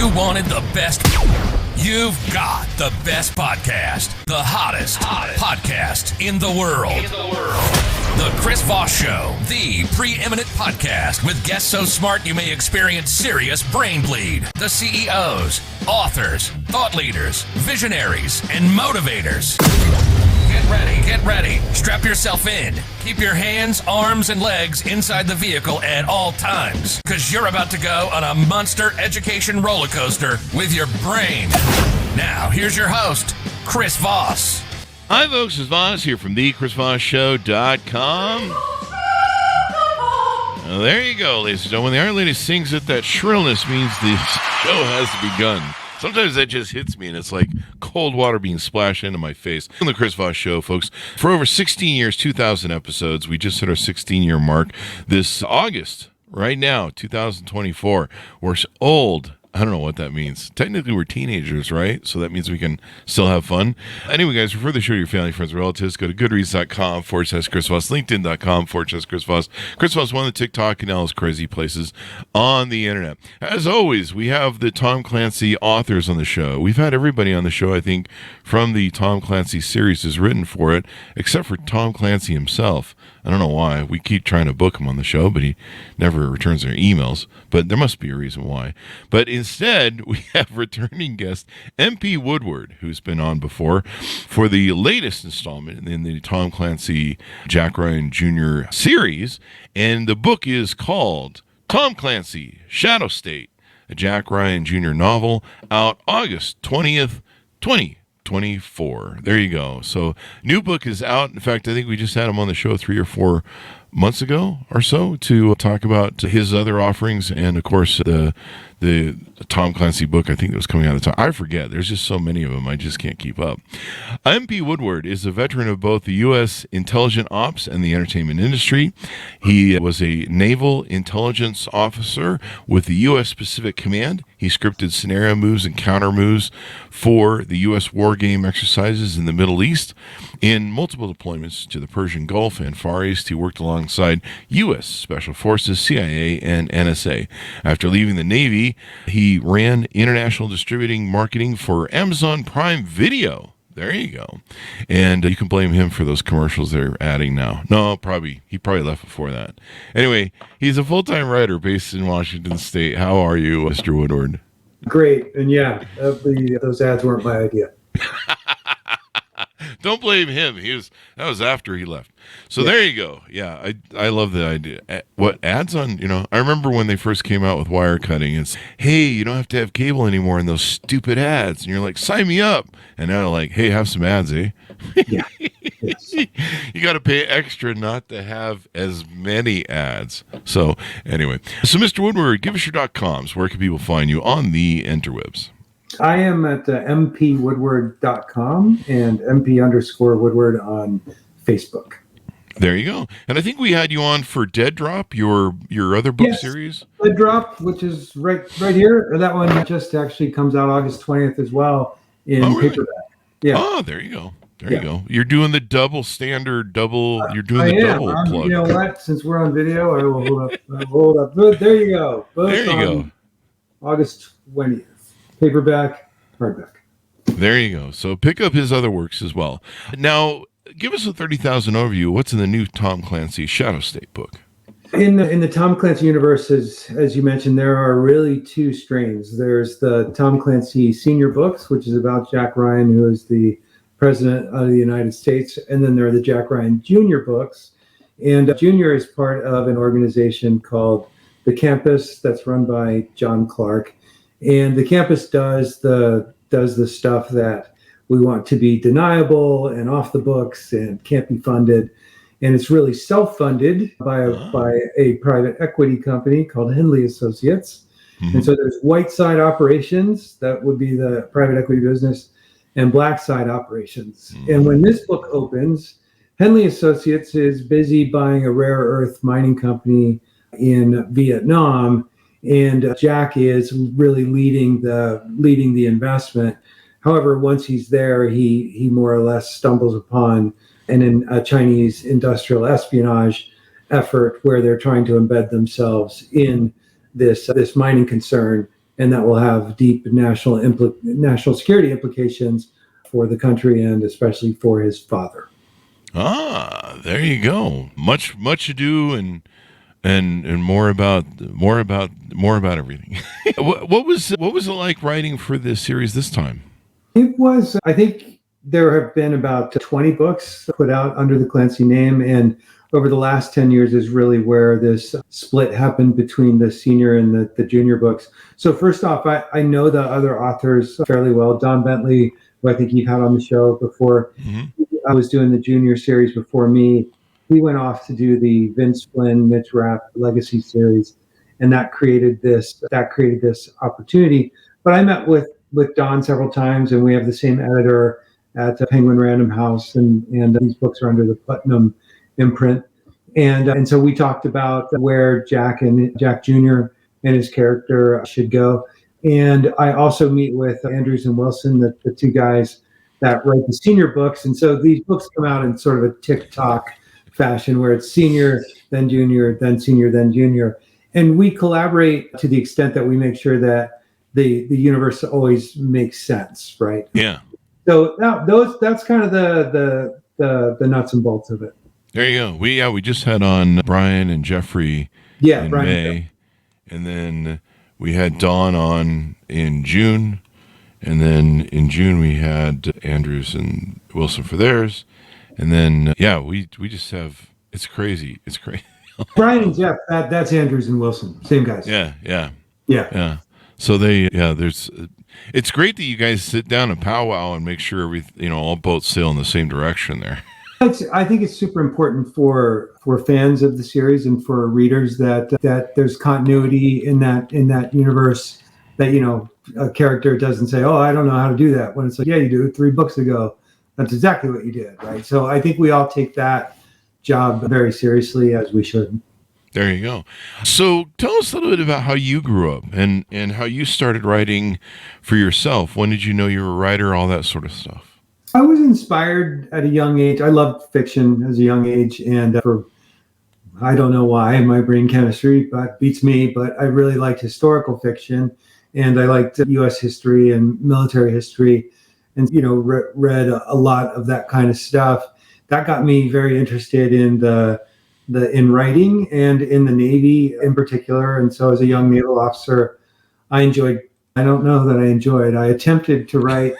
You wanted the best. You've got the best podcast. The hottest podcast in the world. The Chris Voss Show, the preeminent podcast with guests so smart you may experience serious brain bleed. The CEOs, authors, thought leaders, visionaries, and motivators. Get ready. Strap yourself in. Keep your hands, arms, and legs inside the vehicle at all times, because you're about to go on a monster education roller coaster with your brain. Now, here's your host, Chris Voss. Hi, folks. It's Voss here from thechrisvossshow.com. Well, there you go, ladies and gentlemen. When the Iron Lady sings it, that shrillness means the show has begun. Sometimes that just hits me, and it's like cold water being splashed into my face. On the Chris Voss Show, folks, for over 16 years, 2,000 episodes. We just hit our 16-year mark this August, right now, 2024. We're old. I don't know what that means. Technically, we're teenagers, right? So that means we can still have fun. Anyway, guys, refer the show to your family, friends, relatives. Go to goodreads.com/Chris Voss, LinkedIn.com/Chris Voss. Chris Voss, one of the TikTok and all those crazy places on the internet. As always, we have the Tom Clancy authors on the show. We've had everybody on the show, I think, from the Tom Clancy series is written for it, except for Tom Clancy himself. I don't know why. We keep trying to book him on the show, but he never returns their emails. But there must be a reason why. But instead, we have returning guest MP Woodward, who's been on before, for the latest installment in the Tom Clancy Jack Ryan Jr. series. And the book is called Tom Clancy, Shadow State, a Jack Ryan Jr. novel, out August 20th, 2024. There you go. So new book is out. In fact, I think we just had him on the show 3 or 4 months ago or so to talk about his other offerings, and of course the Tom Clancy book, I think that was coming out at the time. I forget. There's just so many of them. I just can't keep up. MP Woodward is a veteran of both the U.S. intelligence ops and the entertainment industry. He was a naval intelligence officer with the U.S. Pacific Command. He scripted scenario moves and counter moves for the U.S. war game exercises in the Middle East. In multiple deployments to the Persian Gulf and Far East, he worked alongside U.S. Special Forces, CIA, and NSA. After leaving the Navy, he ran international distributing marketing for Amazon Prime Video. There you go. And you can blame him for those commercials they're adding now. No, he probably left before that. Anyway, he's a full-time writer based in Washington State. How are you, Mr. Woodward? Great. And yeah, those ads weren't my idea. Don't blame him. That was after he left. So yeah. There you go. Yeah, I love the idea. What ads on, I remember when they first came out with wire cutting, it's, hey, you don't have to have cable anymore in those stupid ads. And you're like, sign me up. And now they're like, hey, have some ads, eh? Yeah. Yes. You got to pay extra not to have as many ads. So anyway, so Mr. Woodward, give us your .coms. Where can people find you on the interwebs? I am at mpwoodward.com and mp_Woodward on Facebook. There you go. And I think we had you on for Dead Drop, your other book series. Dead Drop, which is right here. That one just actually comes out August 20th as well in paperback. Yeah. Oh, there you go. You go. You're doing the double standard, you're doing the double plug. You know what? Since we're on video, I will hold up. There you go. There you go. August 20th. Paperback, hardback. There you go. So pick up his other works as well. Now, give us a 30,000 overview. What's in the new Tom Clancy Shadow State book? In the Tom Clancy universe, as you mentioned, there are really 2 strains. There's the Tom Clancy Senior books, which is about Jack Ryan, who is the President of the United States. And then there are the Jack Ryan Jr. books. And Junior is part of an organization called The Campus that's run by John Clark. And the campus does the stuff that we want to be deniable and off the books and can't be funded. And it's really self-funded by a private equity company called Henley Associates. Mm-hmm. And so there's white side operations, that would be the private equity business, and black side operations. Mm-hmm. And when this book opens, Henley Associates is busy buying a rare earth mining company in Vietnam. And Jack is really leading the investment. However, once he's there, he more or less stumbles upon a Chinese industrial espionage effort where they're trying to embed themselves in this mining concern and that will have deep national security implications for the country and especially for his father. Ah, there you go. Much ado and more about everything. What was it like writing for this series this time? It was, I think there have been about 20 books put out under the Clancy name, and over the last 10 years is really where this split happened between the senior and the junior books. So first off, I know the other authors fairly well. Don Bentley, who I think you've had on the show before, I was doing the junior series before me. He went off to do the Vince Flynn, Mitch Rapp Legacy series, and that created this opportunity. But I met with Don several times, and we have the same editor at Penguin Random House, and these books are under the Putnam imprint. And so we talked about where Jack Jr. and his character should go. And I also meet with Andrews and Wilson, the two guys that write the senior books. And so these books come out in sort of a tick-tock fashion where it's senior, then junior, then senior, then junior. And we collaborate to the extent that we make sure that the universe always makes sense, right? Yeah. So that's kind of the nuts and bolts of it. There you go. We just had on Brian and Jeffrey in May, and then we had Dawn on in June, and then in June we had Andrews and Wilson for theirs, and then we just have it's crazy. Brian and Jeff, that's Andrews and Wilson, same guys. Yeah. So it's great that you guys sit down and powwow and make sure all boats sail in the same direction there. I think it's super important for fans of the series and for readers that there's continuity in that universe, that a character doesn't say, "Oh, I don't know how to do that," when it's like, "Yeah, you do. 3 books ago, that's exactly what you did," right? So I think we all take that job very seriously, as we should. There you go. So tell us a little bit about how you grew up and how you started writing for yourself. When did you know you were a writer, all that sort of stuff? I was inspired at a young age. I loved fiction as a young age, and I don't know why, my brain chemistry beats me, but I really liked historical fiction, and I liked U.S. history and military history, and read a lot of that kind of stuff. That got me very interested in in writing and in the Navy in particular. And so as a young naval officer, I attempted to write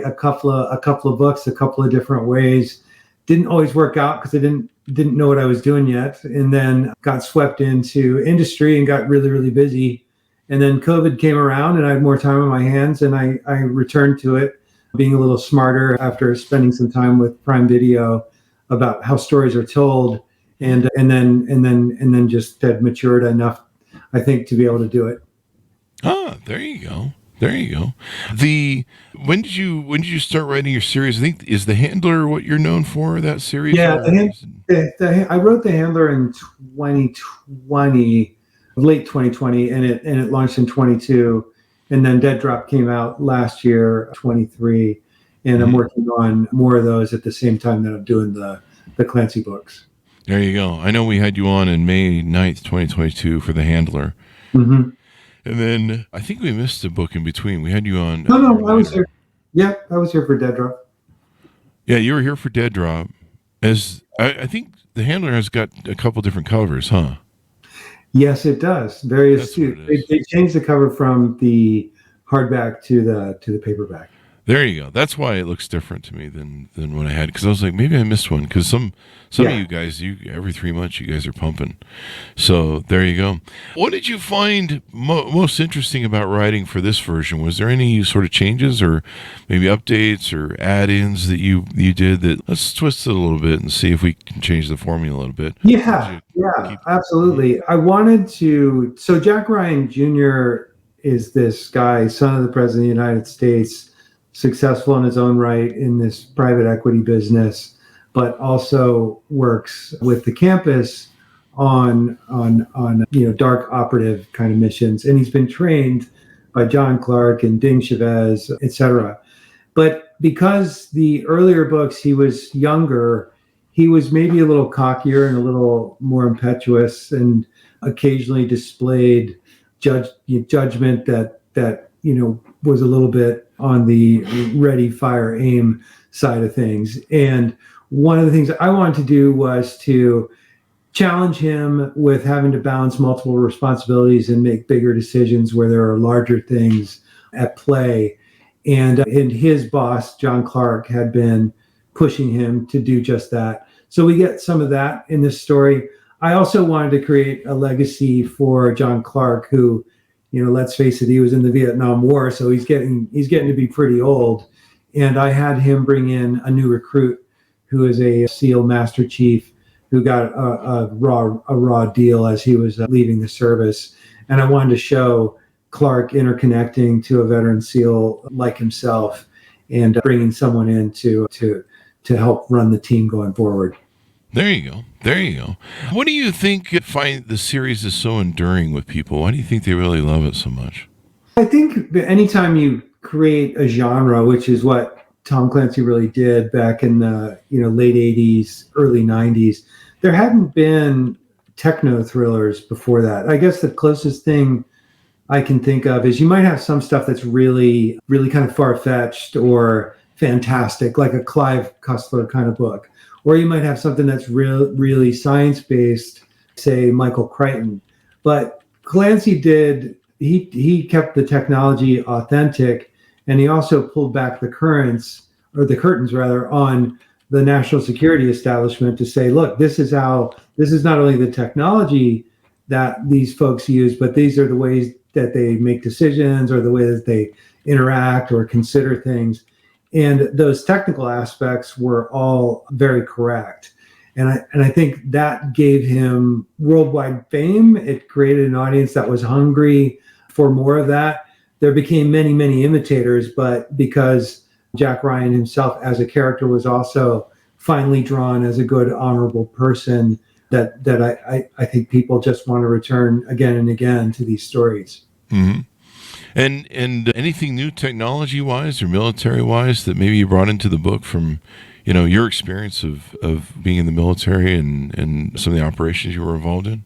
a couple of books a couple of different ways. Didn't always work out because I didn't know what I was doing yet, and then got swept into industry and got really, really busy. And then COVID came around and I had more time on my hands, and I returned to it, being a little smarter after spending some time with Prime Video about how stories are told, and then just had matured enough, I think, to be able to do it. Ah, there you go. When did you start writing your series? I think, is The Handler what you're known for, that series? Yeah, I wrote The Handler in 2020, late 2020, and it launched in 22, and then Dead Drop came out last year, 23, and I'm working on more of those at the same time that I'm doing the Clancy books. There you go. I know we had you on in May 9th, 2022 for The Handler. Mm-hmm. And then I think we missed a book in between. We had you on. No, I was here. Yeah, I was here for Dead Drop. Yeah, you were here for Dead Drop. I think The Handler has got a couple different covers, huh? Yes, it does. Very astute. They changed the cover from the hardback to the paperback. There you go. That's why it looks different to me than what I had, because I was like, maybe I missed one, because some of you guys, every 3 months you guys are pumping. So there you go. What did you find most interesting about writing for this version? Was there any sort of changes or maybe updates or add-ins that you did that, let's twist it a little bit and see if we can change the formula a little bit? Yeah, absolutely. I wanted to, so Jack Ryan Jr. is this guy, son of the President of the United States, successful in his own right in this private equity business, but also works with the campus on dark operative kind of missions. And he's been trained by John Clark and Ding Chavez, etc. But because the earlier books, he was younger, he was maybe a little cockier and a little more impetuous, and occasionally displayed judgment that that was a little bit on the ready, fire, aim side of things. And one of the things I wanted to do was to challenge him with having to balance multiple responsibilities and make bigger decisions where there are larger things at play. And his boss, John Clark, had been pushing him to do just that. So we get some of that in this story. I also wanted to create a legacy for John Clark, who, let's face it, he was in the Vietnam War, so he's getting to be pretty old. And I had him bring in a new recruit who is a SEAL Master Chief who got a raw deal as he was leaving the service. And I wanted to show Clark interconnecting to a veteran SEAL like himself and bringing someone in to help run the team going forward. There you go. What do you think find the series is so enduring with people? Why do you think they really love it so much? I think anytime you create a genre, which is what Tom Clancy really did back in the late 80s, early 90s, there hadn't been techno thrillers before that. I guess the closest thing I can think of is you might have some stuff that's really, really kind of far-fetched or fantastic, like a Clive Cussler kind of book. Or you might have something that's really science-based, say Michael Crichton. But Clancy he kept the technology authentic, and he also pulled back the curtains on the national security establishment to say, look, this is not only the technology that these folks use, but these are the ways that they make decisions or the way that they interact or consider things. And those technical aspects were all very correct. And I think that gave him worldwide fame. It created an audience that was hungry for more of that. There became many, many imitators, but because Jack Ryan himself as a character was also finely drawn as a good, honorable person, that I think people just want to return again and again to these stories. Mm-hmm. And anything new technology-wise or military-wise that maybe you brought into the book from, your experience of being in the military and some of the operations you were involved in?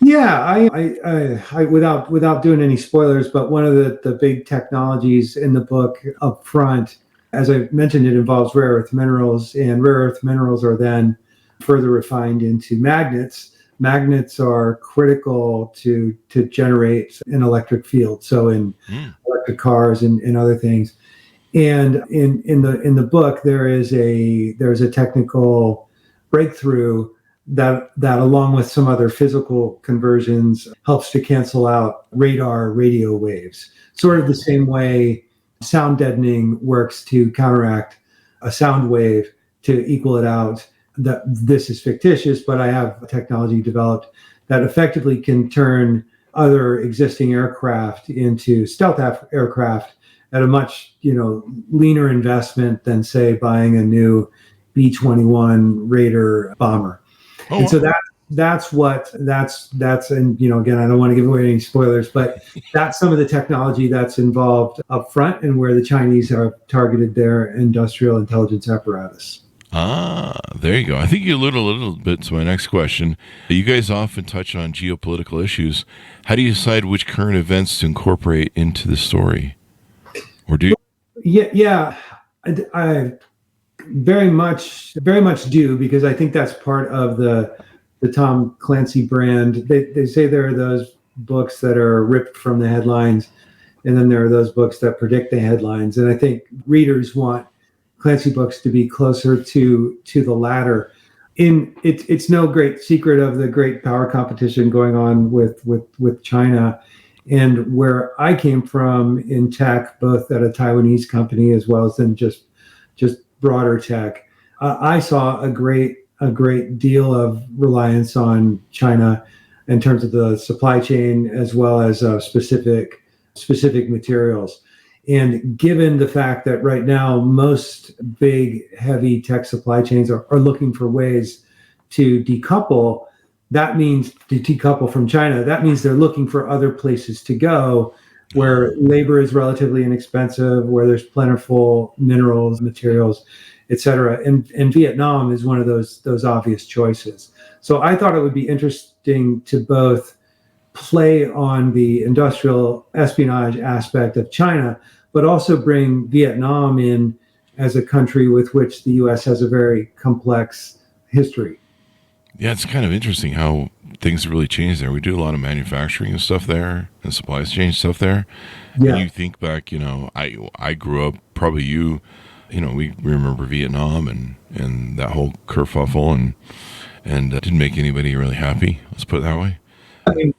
Yeah, I without doing any spoilers, but one of the big technologies in the book up front, as I mentioned, it involves rare earth minerals, and rare earth minerals are then further refined into magnets. Magnets are critical to generate an electric field. So in electric cars and other things. And in the book, there's a technical breakthrough that along with some other physical conversions helps to cancel out radar radio waves. Sort of the same way sound deadening works to counteract a sound wave to equal it out. That this is fictitious, but I have technology developed that effectively can turn other existing aircraft into stealth aircraft at a much leaner investment than say buying a new B-21 Raider bomber. Oh, and so that's and again, I don't want to give away any spoilers, but that's some of the technology that's involved up front and where the Chinese have targeted their industrial intelligence apparatus. There you go. I think you alluded a little bit to my next question. You guys often touch on geopolitical issues. How do you decide which current events to incorporate into the story? Or do you? Yeah. I very much do, because I think that's part of the Tom Clancy brand. They say there are those books that are ripped from the headlines, and then there are those books that predict the headlines. And I think readers want Clancy books to be closer to the latter. It's no great secret of the great power competition going on with China, and where I came from in tech, both at a Taiwanese company as well as in just broader tech. I saw a great deal of reliance on China in terms of the supply chain as well as specific materials. And given the fact that right now most big, heavy tech supply chains are looking for ways to decouple, that means to decouple from China. That means they're looking for other places to go where labor is relatively inexpensive, where there's plentiful minerals, materials, et cetera. And Vietnam is one of those obvious choices. So I thought it would be interesting to both play on the industrial espionage aspect of China, but also bring Vietnam in as a country with which the U.S. has a very complex history. Yeah, it's kind of interesting how things have really changed there. We do a lot of manufacturing and stuff there, and supply chain stuff there. Yeah. And you think back, I grew up, probably you, we remember Vietnam and that whole kerfuffle, and didn't make anybody really happy. Let's put it that way. I mean,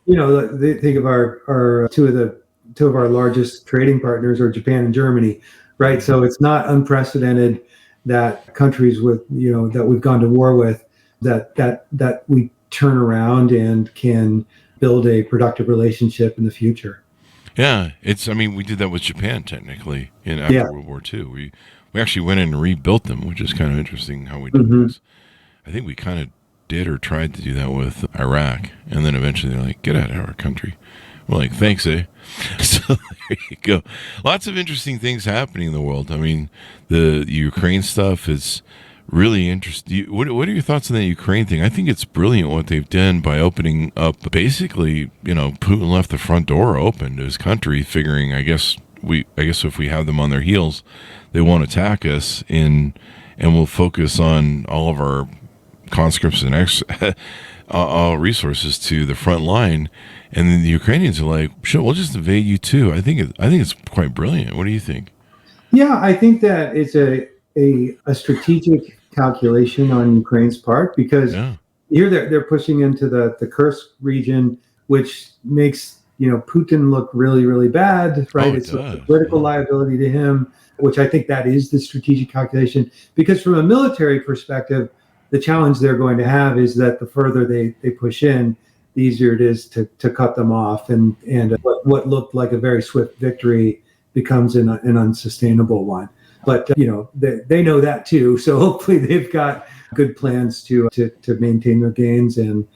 think of our two of our largest trading partners are Japan and Germany, right? So it's not unprecedented that countries with, that we've gone to war with, that we turn around and can build a productive relationship in the future. Yeah, we did that with Japan technically after World War II. We actually went in and rebuilt them, which is kind of interesting how we did this. I think we kind of did or tried to do that with Iraq, and then eventually they're like, get out of our country. We're like, thanks, eh? So there you go. Lots of interesting things happening in the world. I mean, the Ukraine stuff is really interesting. What are your thoughts on the Ukraine thing? I think it's brilliant what they've done by opening up. Basically, Putin left the front door open to his country, figuring, I guess if we have them on their heels, they won't attack us, and we'll focus on all of our conscripts and all resources to the front line. And then the Ukrainians are like, sure, we'll just invade you too. I think it's quite brilliant. What do you think? Yeah, I think that it's a strategic calculation on Ukraine's part, because here they're pushing into the Kursk region, which makes Putin look really, really bad, right? It's a political liability to him, which I think that is the strategic calculation. Because from a military perspective, the challenge they're going to have is that the further they push in, the easier it is to cut them off, and what looked like a very swift victory becomes an unsustainable one. But they know that too, so hopefully they've got good plans to maintain their gains and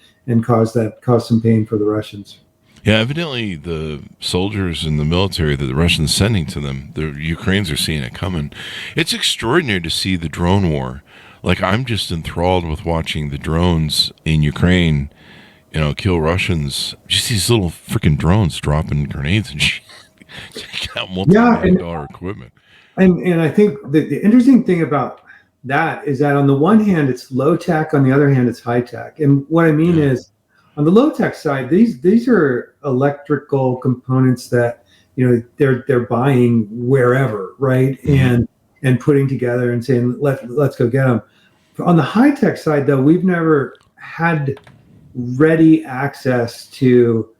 cause some pain for the Russians. Yeah, evidently the soldiers and the military that the Russians sending to them, the Ukrainians are seeing it coming. It's extraordinary to see the drone war. Like, I'm just enthralled with watching the drones in Ukraine, kill Russians. Just these little freaking drones dropping grenades and shit. Multi-million-dollar equipment. And I think the interesting thing about that is that on the one hand, it's low tech. On the other hand, it's high tech. And what I mean is, on the low tech side, these are electrical components that they're buying wherever, right? And putting together and saying let's go get them. On the high tech side, though, we've never had ready access to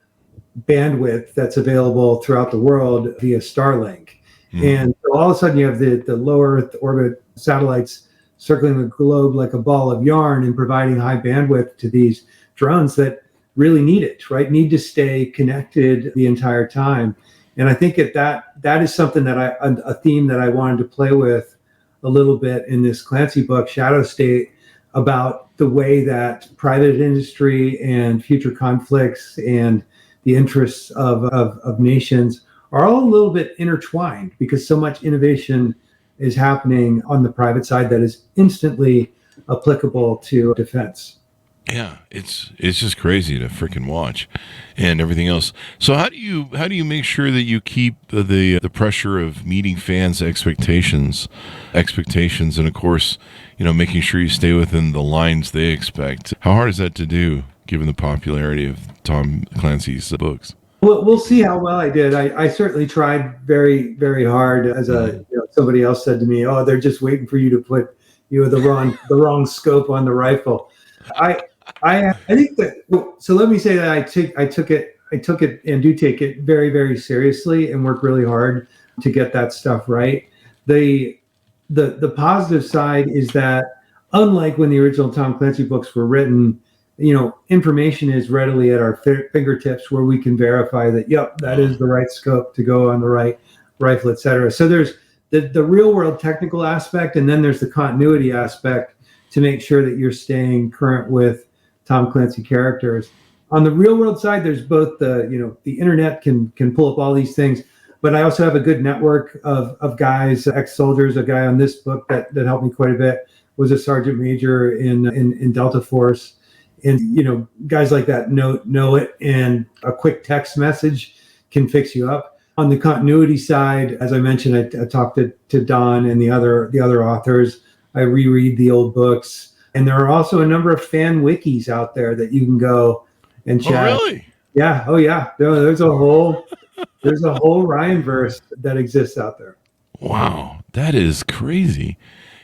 bandwidth that's available throughout the world via Starlink. And so all of a sudden you have the low Earth orbit satellites circling the globe like a ball of yarn and providing high bandwidth to these drones that really need it, right? Need to stay connected the entire time. And I think that is something that a theme that I wanted to play with a little bit in this Clancy book, Shadow State, about the way that private industry and future conflicts and the interests of nations are all a little bit intertwined, because so much innovation is happening on the private side that is instantly applicable to defense. Yeah, it's just crazy to freaking watch, and everything else. So how do you make sure that you keep the pressure of meeting fans' expectations, and of course, making sure you stay within the lines they expect? How hard is that to do, given the popularity of Tom Clancy's books? Well, we'll see how well I did. I certainly tried very, very hard. As somebody else said to me, "Oh, they're just waiting for you to put the wrong scope on the rifle." I think that. So let me say that I took it and do take it very, very seriously and work really hard to get that stuff right. The positive side is that, unlike when the original Tom Clancy books were written, information is readily at our fingertips, where we can verify that, yep, that is the right scope to go on the right rifle, et cetera. So there's the real world technical aspect, and then there's the continuity aspect to make sure that you're staying current with Tom Clancy characters. On the real world side, there's both the internet can pull up all these things, but I also have a good network of guys, ex-soldiers. A guy on this book that helped me quite a bit was a sergeant major in Delta Force. And, guys like that know it, and a quick text message can fix you up. On the continuity side, as I mentioned, I talked to Don and the other authors. I reread the old books. And there are also a number of fan wikis out there that you can go and chat. Oh, really? Yeah. Oh, yeah. There's a whole Ryan verse that exists out there. Wow, that is crazy.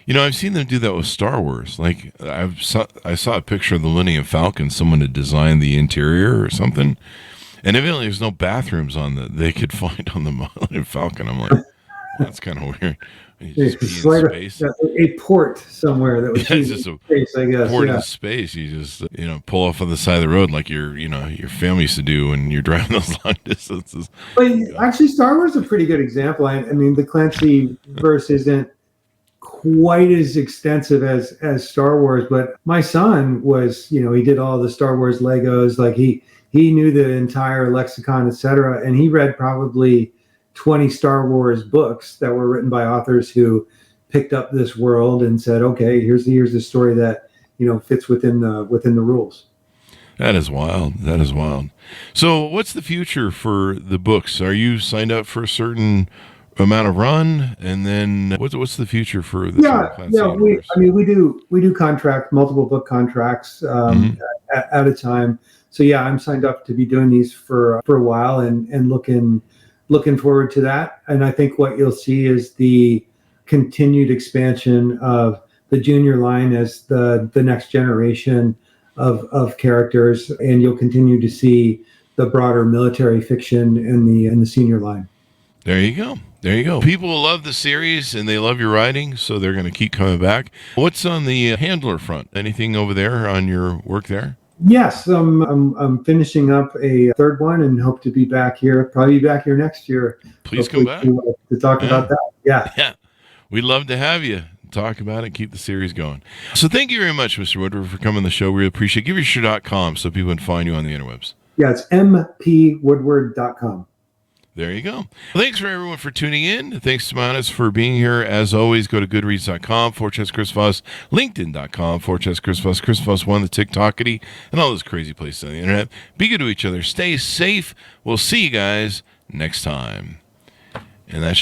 I've seen them do that with Star Wars. Like I saw a picture of the Millennium Falcon. Someone had designed the interior or something, and evidently there's no bathrooms they could find on the Millennium Falcon. I'm like, that's kind of weird. You just It's pee in like space. a port somewhere that was Just a space, I guess. port Yeah. in space. You just pull off on the side of the road like your family used to do when you're driving those long distances. But actually, Star Wars is a pretty good example. I mean, the Clancy verse isn't quite as extensive as Star Wars, but my son was, he did all the Star Wars Legos. Like he knew the entire lexicon, etc., and he read probably 20 Star Wars books that were written by authors who picked up this world and said, okay, here's the story that fits within the rules. That is wild. That is wild. So what's the future for the books? Are you signed up for a certain amount of run? And then what's the future for the Clancy universe? We do multiple book contracts at a time. So yeah, I'm signed up to be doing these for a while and looking forward to that. And I think what you'll see is the continued expansion of the junior line as the next generation of characters, and you'll continue to see the broader military fiction in the senior line. There you go. There you go. People will love the series and they love your writing, so they're going to keep coming back. What's on the handler front? Anything over there on your work there? Yes, I'm finishing up a third one and hope to be back here next year. Please come back to talk about that. Yeah. Yeah. We'd love to have you talk about it and keep the series going. So thank you very much, Mr. Woodward, for coming on the show. We really appreciate it. Give us your .com so people can find you on the interwebs. Yeah, it's mpwoodward.com. There you go. Well, thanks for everyone for tuning in. Thanks to Manas for being here. As always, go to goodreads.com, /Chris Voss, linkedin.com, /Chris Voss, Chris Voss 1, the TikTokity, and all those crazy places on the internet. Be good to each other. Stay safe. We'll see you guys next time. And that's